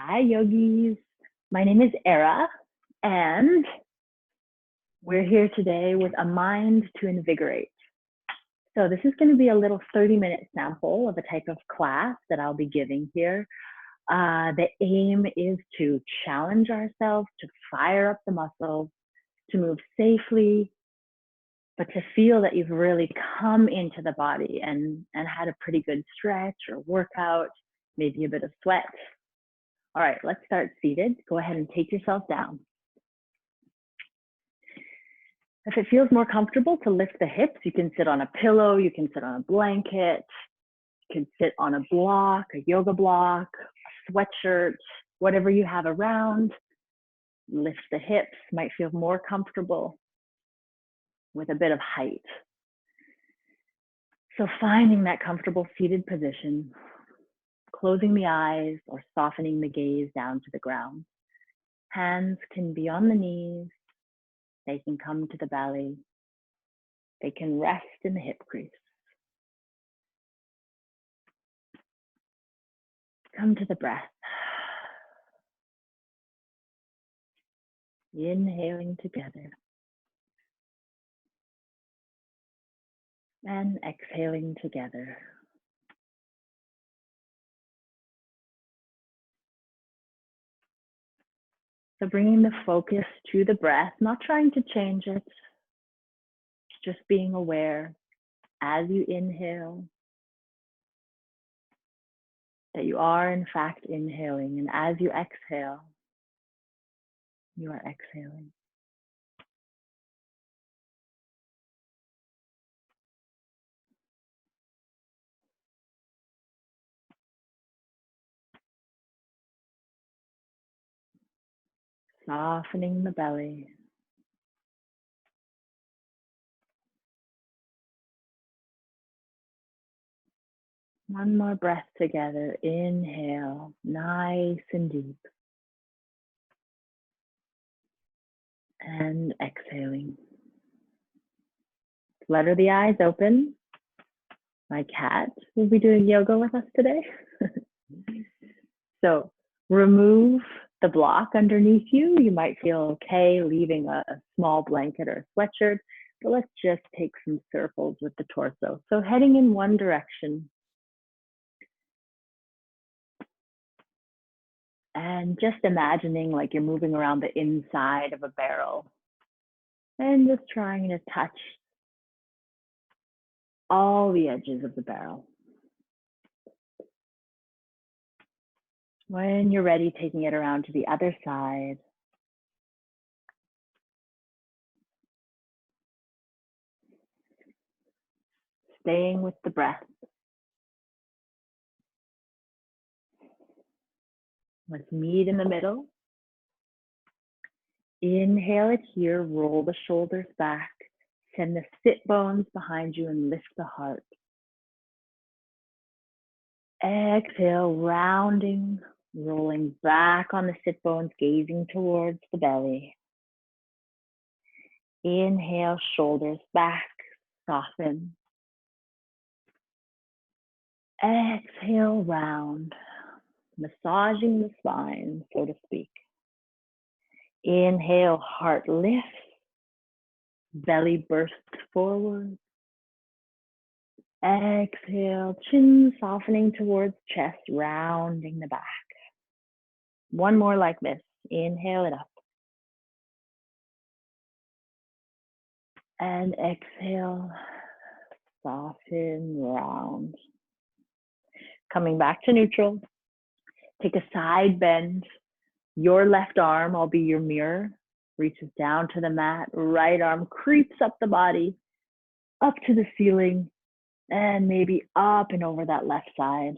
Hi, yogis. My name is Eira, and we're here today with a mind to invigorate. So this is going to be a little 30-minute sample of a type of class that I'll be giving here. The aim is to challenge ourselves, to fire up the muscles, to move safely, but to feel that you've really come into the body and had a pretty good stretch or workout, maybe a bit of sweat. All right, let's start seated. Go ahead and take yourself down. If it feels more comfortable to lift the hips, you can sit on a pillow, you can sit on a blanket, you can sit on a block, a yoga block, a sweatshirt, whatever you have around. Lift the hips, might feel more comfortable with a bit of height. So finding that comfortable seated position, closing the eyes or softening the gaze down to the ground. Hands can be on the knees. They can come to the belly. They can rest in the hip crease. Come to the breath. Inhaling together. And exhaling together. So bringing the focus to the breath, not trying to change it, just being aware as you inhale that you are in fact inhaling, and as you exhale, you are exhaling. Softening the belly. One more breath together. Inhale, nice and deep. And exhaling. Flutter the eyes open. My cat will be doing yoga with us today. So remove the block underneath you. You might feel okay leaving a small blanket or a sweatshirt, but let's just take some circles with the torso. So heading in one direction. And just imagining like you're moving around the inside of a barrel. And just trying to touch all the edges of the barrel. When you're ready, taking it around to the other side. Staying with the breath. Let's meet in the middle. Inhale it here, roll the shoulders back. Send the sit bones behind you and lift the heart. Exhale, rounding, rolling back on the sit bones, gazing towards the belly. Inhale, shoulders back, soften. Exhale, round, massaging the spine, so to speak. Inhale, heart lifts, belly bursts forward. Exhale, chin softening towards chest, rounding the back. One more like this. Inhale it up. And exhale, soften, round. Coming back to neutral. Take a side bend. Your left arm, I'll be your mirror, reaches down to the mat. Right arm creeps up the body, up to the ceiling, and maybe up and over that left side.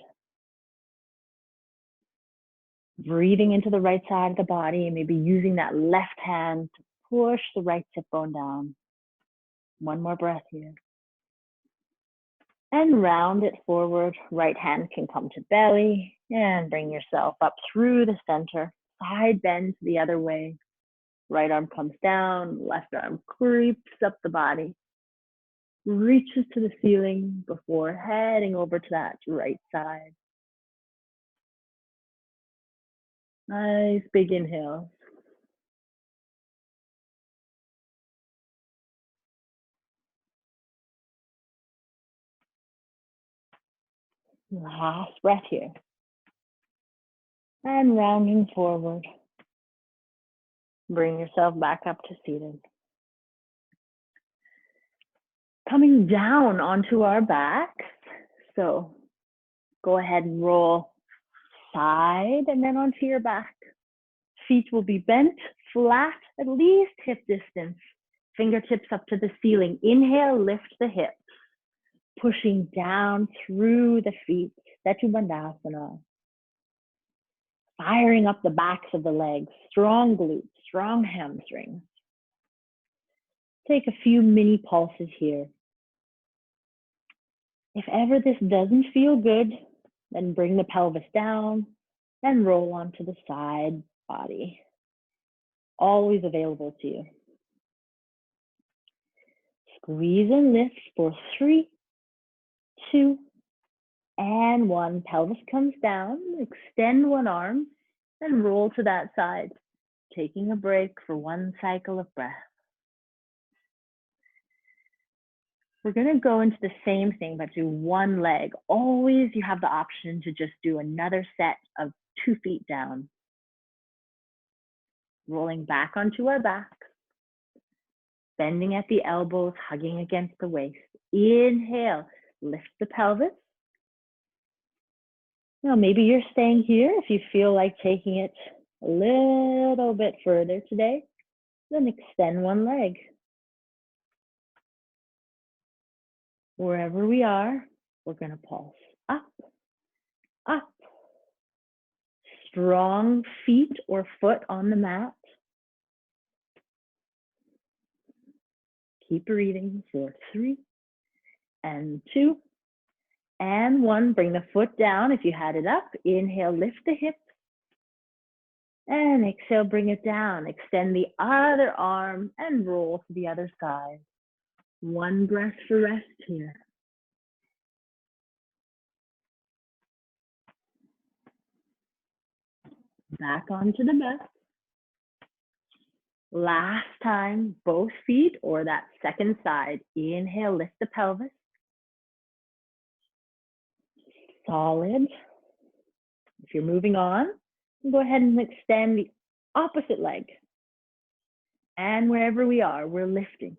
Breathing into the right side of the body, maybe using that left hand to push the right sit bone down. One more breath here. And round it forward. Right hand can come to belly and bring yourself up through the center. Side bend the other way. Right arm comes down, left arm creeps up the body. Reaches to the ceiling before heading over to that right side. Nice big inhale. Last breath here. And rounding forward. Bring yourself back up to seated. Coming down onto our backs. So go ahead and roll side and then onto your back. Feet will be bent, flat, at least hip distance. Fingertips up to the ceiling. Inhale, lift the hips. Pushing down through the feet. Setu Bandhasana. Firing up the backs of the legs. Strong glutes, strong hamstrings. Take a few mini pulses here. If ever this doesn't feel good, then bring the pelvis down and roll onto the side body. Always available to you. Squeeze and lift for 3, 2, and 1. Pelvis comes down. Extend one arm and roll to that side. Taking a break for 1 cycle of breath. We're going to go into the same thing, but do one leg. Always you have the option to just do another set of 2 feet down. Rolling back onto our back. Bending at the elbows, hugging against the waist. Inhale, lift the pelvis. Now maybe you're staying here if you feel like taking it a little bit further today. Then extend one leg. Wherever we are, we're going to pulse up, up. Strong feet or foot on the mat. Keep breathing for 3, and 2, and 1. Bring the foot down if you had it up. Inhale, lift the hips. And exhale, bring it down. Extend the other arm and roll to the other side. 1 breath for rest here. Back onto the mat. Last time, both feet or that second side. Inhale, lift the pelvis. Solid. If you're moving on, go ahead and extend the opposite leg. And wherever we are, we're lifting.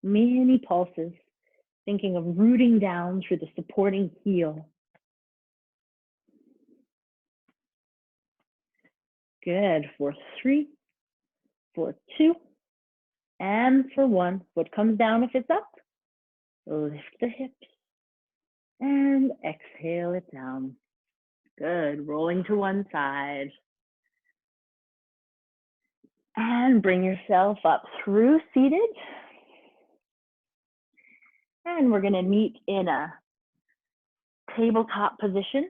Many pulses, thinking of rooting down through the supporting heel. Good. For 3, for 2, and for 1. Foot comes down if it's up. Lift the hips. And exhale it down. Good. Rolling to one side. And bring yourself up through seated. And we're going to meet in a tabletop position.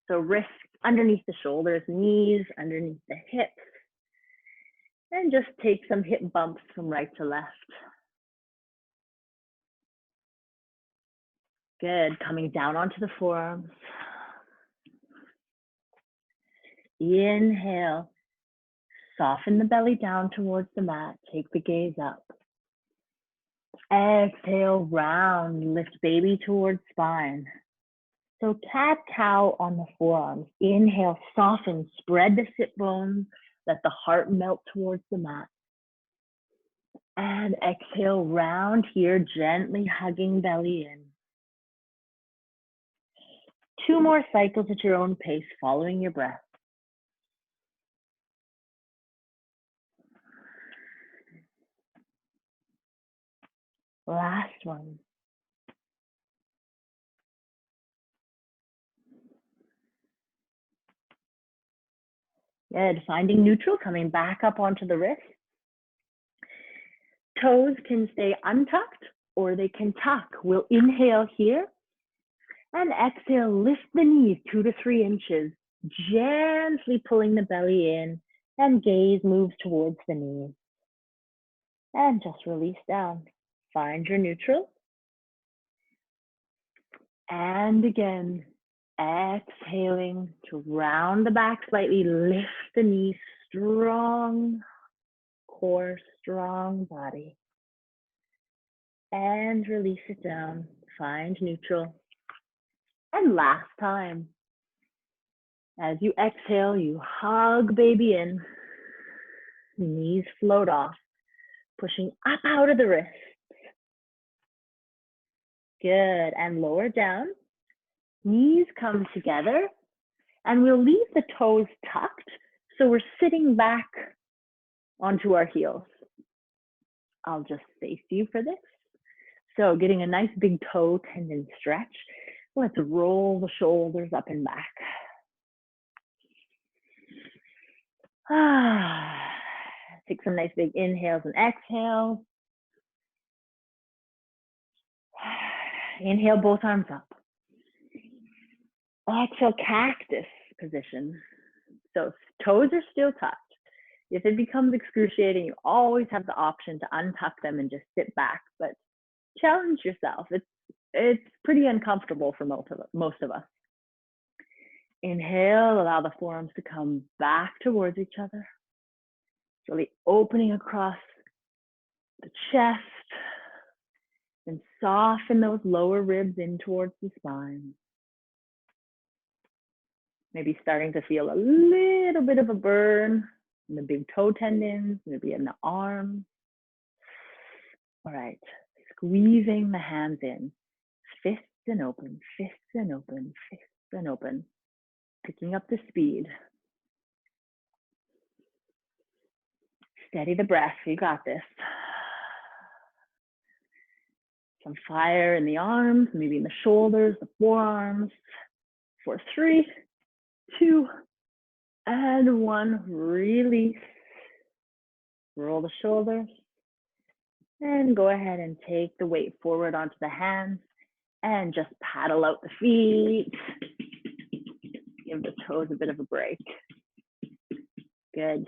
So wrists underneath the shoulders, knees underneath the hips. And just take some hip bumps from right to left. Good. Coming down onto the forearms. Inhale. Soften the belly down towards the mat. Take the gaze up. Exhale, round. Lift baby towards spine. So cat-cow on the forearms. Inhale, soften. Spread the sit bones. Let the heart melt towards the mat. And exhale, round here, gently hugging belly in. 2 more cycles at your own pace, following your breath. Last one. Good. Finding neutral, coming back up onto the wrist. Toes can stay untucked or they can tuck. We'll inhale here and exhale, lift the knees 2 to 3 inches, gently pulling the belly in and gaze moves towards the knees. And just release down. Find your neutral. And again, Exhaling to round the back slightly, lift the knees, strong core, strong body. And release it down, find neutral. And last time, as you exhale, you hug baby in, knees float off, pushing up out of the wrists. Good, and lower down, knees come together, and we'll leave the toes tucked, so we're sitting back onto our heels. I'll just face you for this. So getting a nice big toe tendon stretch. Let's roll the shoulders up and back. Take some nice big inhales and exhales. Inhale, both arms up. Exhale, cactus position. So toes are still tucked. If it becomes excruciating, you always have the option to untuck them and just sit back, but challenge yourself. It's pretty uncomfortable for most of us. Inhale, allow the forearms to come back towards each other. Really opening across the chest and soften those lower ribs in towards the spine. Maybe starting to feel a little bit of a burn in the big toe tendons, maybe in the arms. All right, squeezing the hands in, fists and open, fists and open, fists and open. Picking up the speed. Steady the breath, you got this. Some fire in the arms, maybe in the shoulders, the forearms. For 3, 2, and 1, release. Roll the shoulders. And go ahead and take the weight forward onto the hands and just paddle out the feet. Give the toes a bit of a break. Good.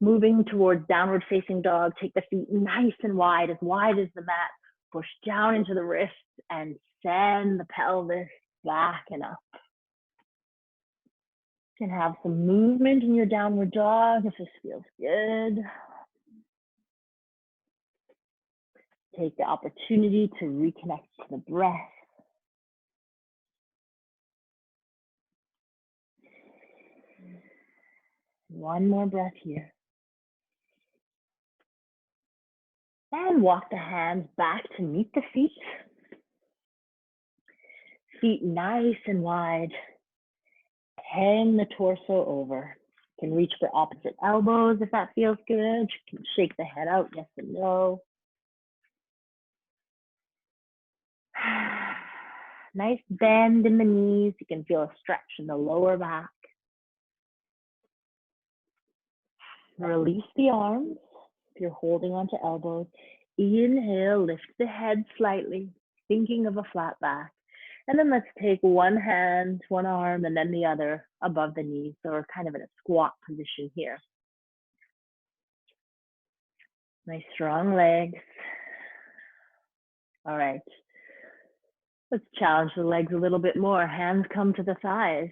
Moving towards downward facing dog. Take the feet nice and wide as the mat. Push down into the wrists and send the pelvis back and up. You can have some movement in your downward dog if this feels good. Take the opportunity to reconnect to the breath. One more breath here. And walk the hands back to meet the feet. Feet nice and wide. Hang the torso over. You can reach for opposite elbows if that feels good. You can shake the head out, yes and no. Nice bend in the knees. You can feel a stretch in the lower back. Release the arms if you're holding onto elbows. Inhale, lift the head slightly, thinking of a flat back. And then let's take one hand, one arm, and then the other above the knees. So we're kind of in a squat position here. Nice strong legs. All right. Let's challenge the legs a little bit more. Hands come to the thighs.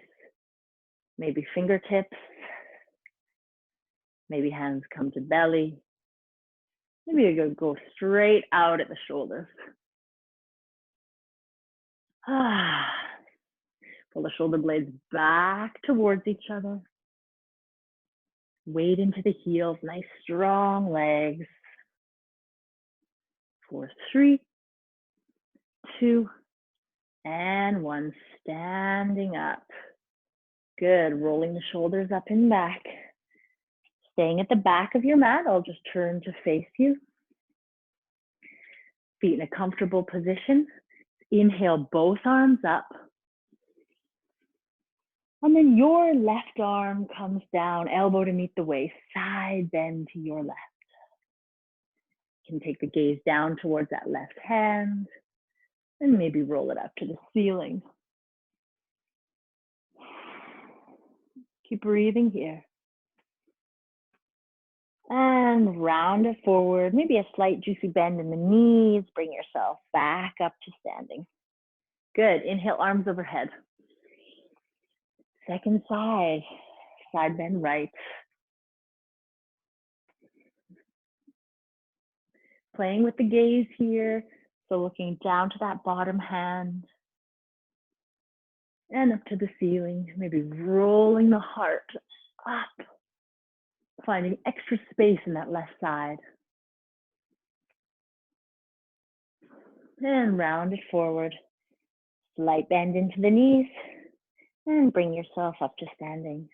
Maybe fingertips. Maybe hands come to belly. Maybe you go straight out at the shoulders. Pull the shoulder blades back towards each other. Weight into the heels, nice strong legs. For 3, 2, and 1. Standing up. Good, rolling the shoulders up and back. Staying at the back of your mat, I'll just turn to face you. Feet in a comfortable position. Inhale, both arms up. And then your left arm comes down, elbow to meet the waist, side bend to your left. You can take the gaze down towards that left hand and maybe roll it up to the ceiling. Keep breathing here. And round it forward, maybe a slight juicy bend in the knees. Bring yourself back up to standing. Good, inhale, arms overhead. Second side, side bend right. Playing with the gaze here, so looking down to that bottom hand and up to the ceiling, maybe rolling the heart up, finding extra space in that left side. And round it forward. Slight bend into the knees and bring yourself up to standing.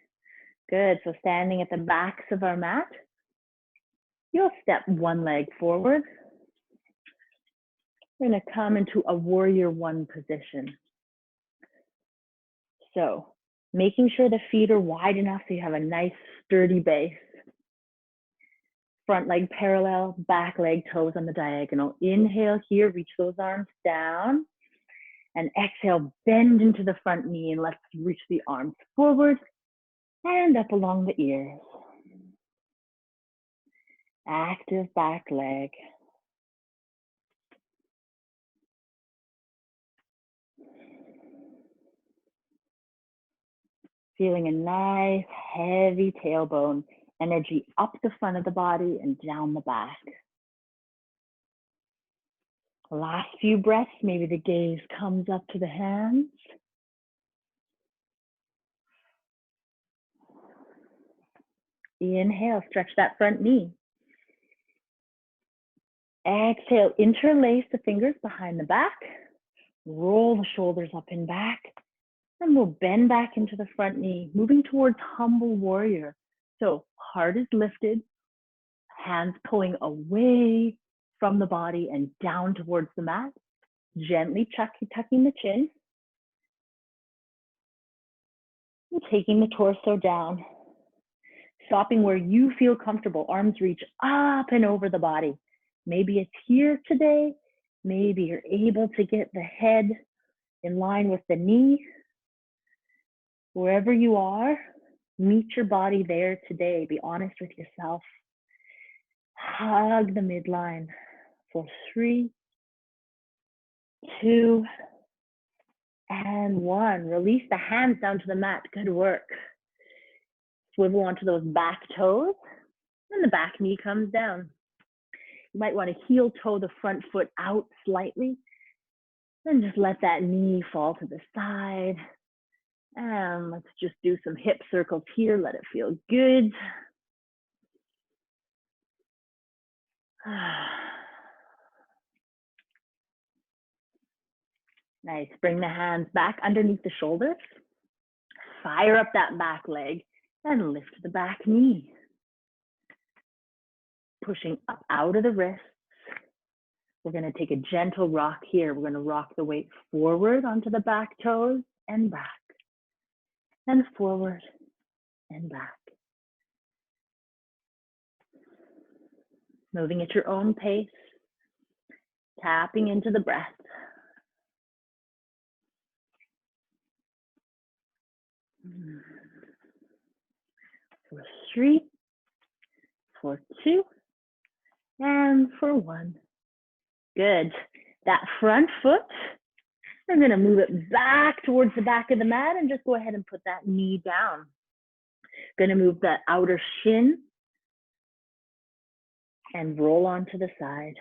Good, so standing at the backs of our mat, you'll step one leg forward. We're gonna come into a warrior one position. So making sure the feet are wide enough so you have a nice sturdy base. Front leg parallel, back leg toes on the diagonal. Inhale here, reach those arms down. And exhale, bend into the front knee and let's reach the arms forward and up along the ears. Active back leg. Feeling a nice heavy tailbone, energy up the front of the body and down the back. Last few breaths, maybe the gaze comes up to the hands. Inhale, stretch that front knee. Exhale, interlace the fingers behind the back. Roll the shoulders up and back. And we'll bend back into the front knee, moving towards humble warrior. So heart is lifted, hands pulling away from the body and down towards the mat. Gently tucking the chin. And taking the torso down. Stopping where you feel comfortable. Arms reach up and over the body. Maybe it's here today. Maybe you're able to get the head in line with the knee. Wherever you are, meet your body there today. Be honest with yourself. Hug the midline for 3, 2, and 1. Release the hands down to the mat. Good work. Swivel onto those back toes, and the back knee comes down. You might want to heel toe the front foot out slightly, and just let that knee fall to the side. And let's just do some hip circles here. Let it feel good. Nice. Bring the hands back underneath the shoulders. Fire up that back leg and lift the back knee. Pushing up out of the wrists. We're going to take a gentle rock here. We're going to rock the weight forward onto the back toes and back. And forward and back. Moving at your own pace. Tapping into the breath. For 3, for 2, and for 1. Good. That front foot, I'm going to move it back towards the back of the mat and just go ahead and put that knee down. Going to move that outer shin and roll onto the side.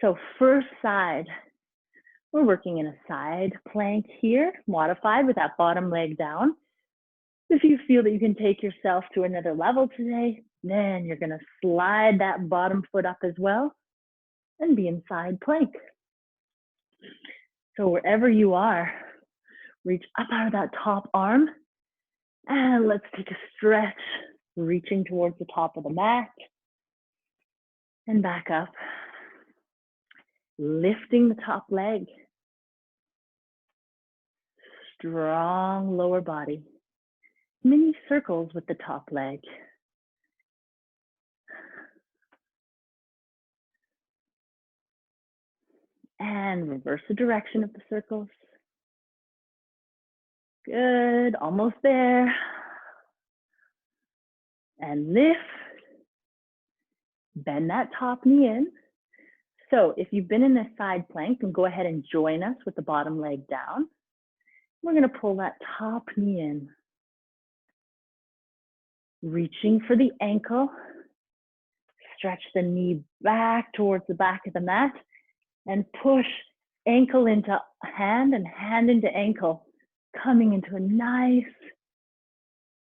So first side, we're working in a side plank here, modified with that bottom leg down. If you feel that you can take yourself to another level today, then you're going to slide that bottom foot up as well and be in side plank. So wherever you are, reach up out of that top arm and let's take a stretch, reaching towards the top of the mat and back up. Lifting the top leg. Strong lower body. Mini circles with the top leg. And reverse the direction of the circles. Good, almost there. And lift. Bend that top knee in. So if you've been in a side plank, then go ahead and join us with the bottom leg down. We're going to pull that top knee in. Reaching for the ankle. Stretch the knee back towards the back of the mat and push ankle into hand and hand into ankle, coming into a nice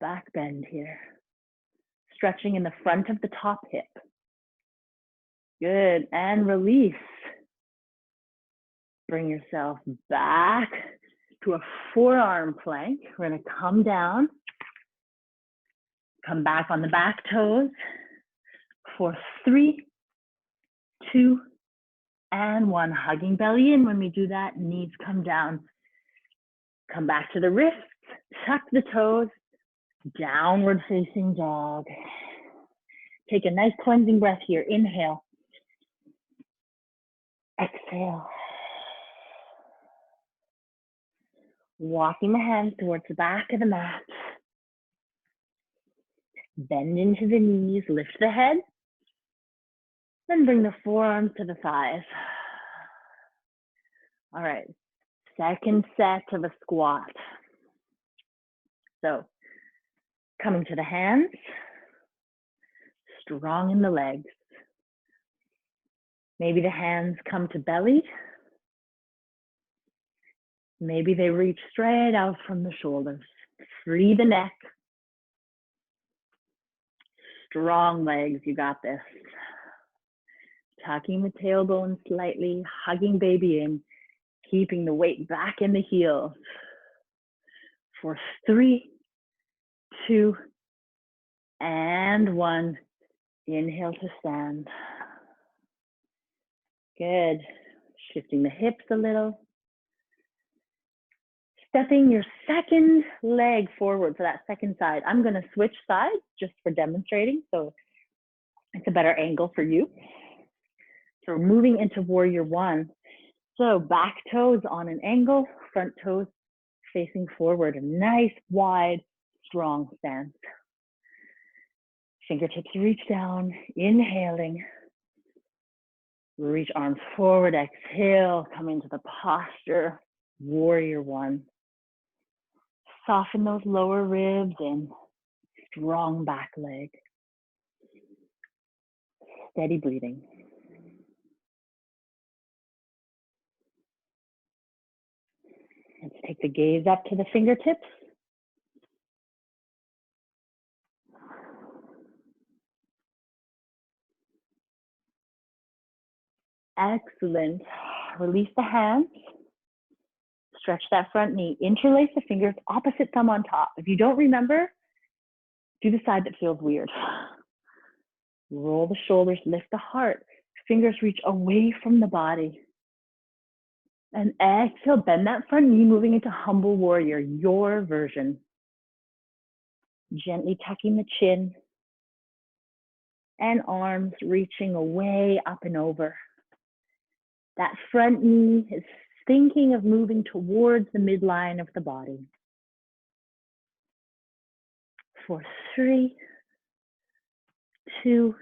back bend here. Stretching in the front of the top hip. Good, and release. Bring yourself back to a forearm plank. We're gonna come down, come back on the back toes for 3, 2, and 1. Hugging belly in when we do that, knees come down. Come back to the wrists, tuck the toes, downward facing dog. Take a nice cleansing breath here. Inhale. Exhale. Walking the hands towards the back of the mat. Bend into the knees, lift the head. Then bring the forearms to the thighs. All right, second set of a squat. So, coming to the hands, strong in the legs. Maybe the hands come to belly. Maybe they reach straight out from the shoulders. Free the neck. Strong legs, you got this. Tucking the tailbone slightly, hugging baby in, keeping the weight back in the heels. For 3, 2, and 1. Inhale to stand. Good. Shifting the hips a little. Stepping your second leg forward for that second side. I'm going to switch sides just for demonstrating, so it's a better angle for you. So we're moving into warrior 1. So back toes on an angle, front toes facing forward. A nice, wide, strong stance. Fingertips reach down, inhaling. Reach arms forward, exhale, come into the posture, warrior 1. Soften those lower ribs in, strong back leg. Steady breathing. Let's take the gaze up to the fingertips. Excellent. Release the hands. Stretch that front knee. Interlace the fingers, opposite thumb on top. If you don't remember, do the side that feels weird. Roll the shoulders, lift the heart. Fingers reach away from the body. And exhale, bend that front knee, moving into humble warrior, your version. Gently tucking the chin. And arms reaching away, up and over. That front knee is thinking of moving towards the midline of the body. For 3, 2,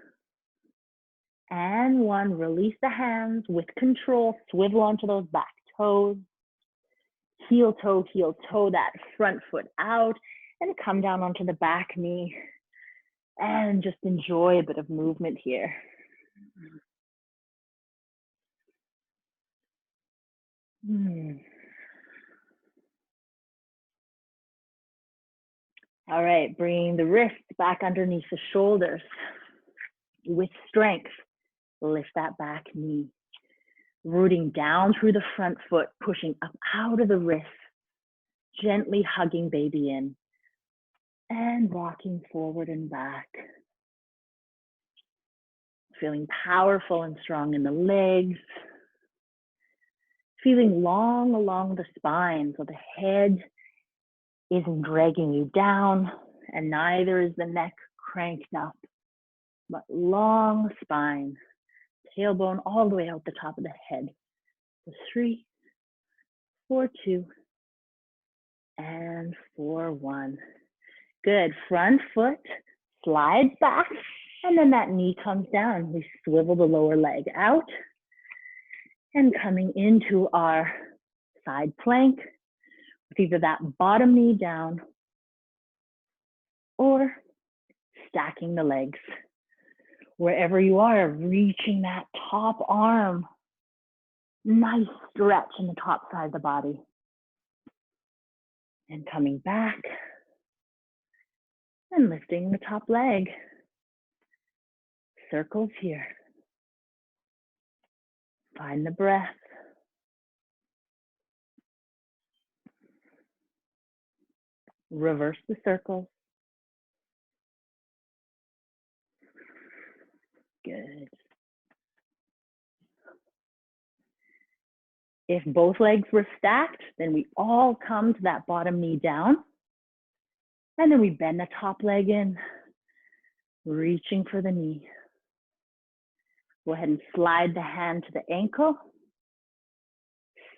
and 1. Release the hands with control. Swivel onto those back toes. Heel toe, that front foot out. And come down onto the back knee. And just enjoy a bit of movement here. All right, bring the wrists back underneath the shoulders. With strength, lift that back knee. Rooting down through the front foot, pushing up out of the wrist. Gently hugging baby in. And rocking forward and back. Feeling powerful and strong in the legs. Feeling long along the spine, so the head isn't dragging you down, and neither is the neck cranked up, but long spine, tailbone all the way out the top of the head. So 3, 4, 2, and 4, 1. Good, front foot slides back, and then that knee comes down. We swivel the lower leg out, and coming into our side plank, with either that bottom knee down or stacking the legs. Wherever you are, reaching that top arm. Nice stretch in the top side of the body. And coming back and lifting the top leg. Circles here. Find the breath. Reverse the circles. Good. If both legs were stacked, then we all come to that bottom knee down. And then we bend the top leg in, reaching for the knee. Go ahead and slide the hand to the ankle.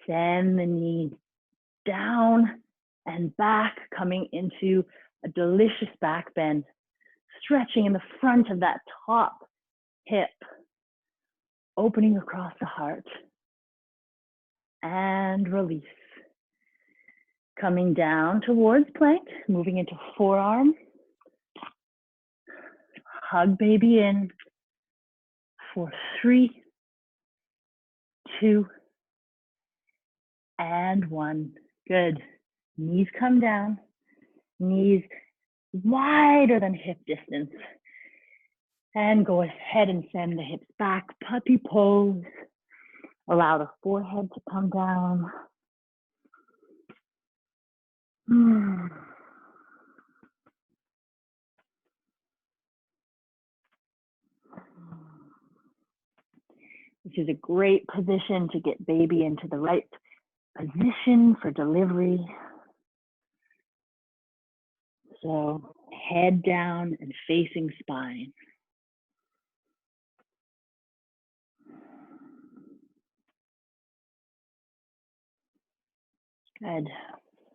Send the knee down and back, coming into a delicious back bend, stretching in the front of that top hip, opening across the heart. And release. Coming down towards plank, moving into forearm. Hug baby in for 3, 2, and 1. Good. Knees come down. Knees wider than hip distance. And go ahead and send the hips back. Puppy pose. Allow the forehead to come down. This is a great position to get baby into the right position for delivery. So head down and facing spine. Good.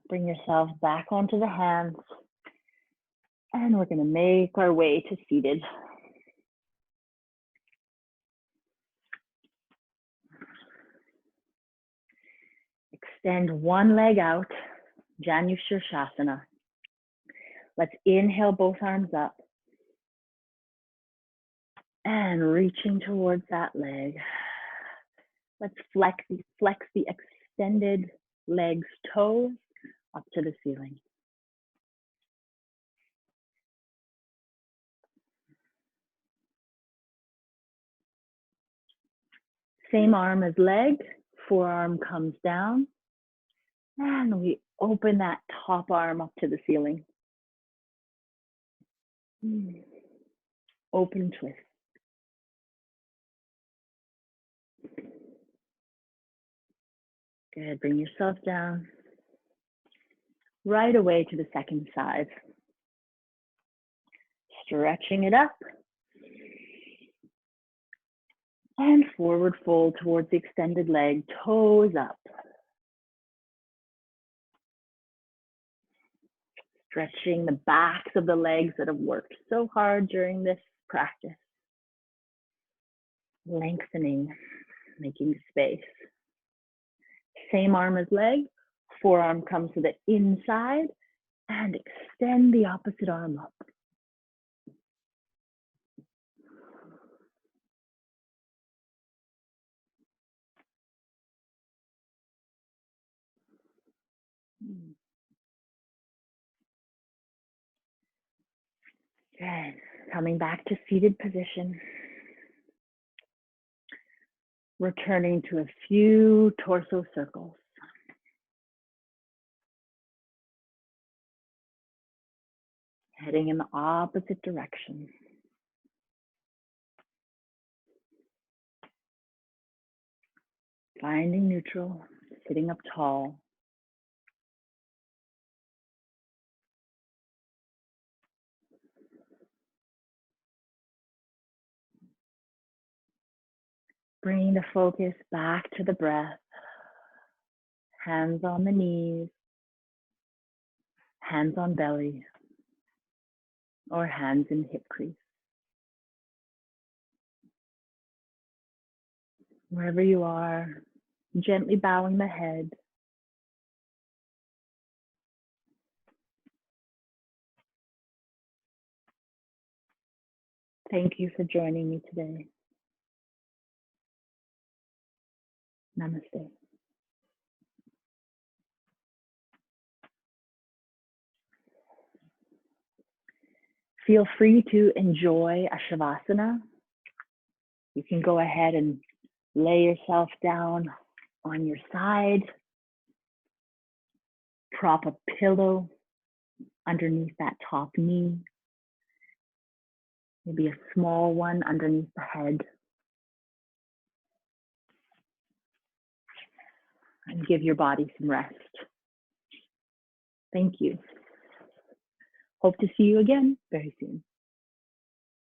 Bring yourself back onto the hands. And we're going to make our way to seated. Extend one leg out, Janushirshasana. Let's inhale both arms up. And reaching towards that leg. Let's flex the extended legs, toes up to the ceiling. Same arm as leg, forearm comes down. And we open that top arm up to the ceiling. Open twist. Good, bring yourself down. Right away to the second side. Stretching it up. And forward fold towards the extended leg, toes up. Stretching the backs of the legs that have worked so hard during this practice. Lengthening, making space. Same arm as leg, forearm comes to the inside, and extend the opposite arm up. Good. Coming back to seated position. Returning to a few torso circles. Heading in the opposite direction. Finding neutral, sitting up tall. Bringing the focus back to the breath. Hands on the knees, hands on belly, or hands in hip crease. Wherever you are, gently bowing the head. Thank you for joining me today. Namaste. Feel free to enjoy a Shavasana. You can go ahead and lay yourself down on your side. Prop a pillow underneath that top knee. Maybe a small one underneath the head. And give your body some rest. Thank you. Hope to see you again very soon.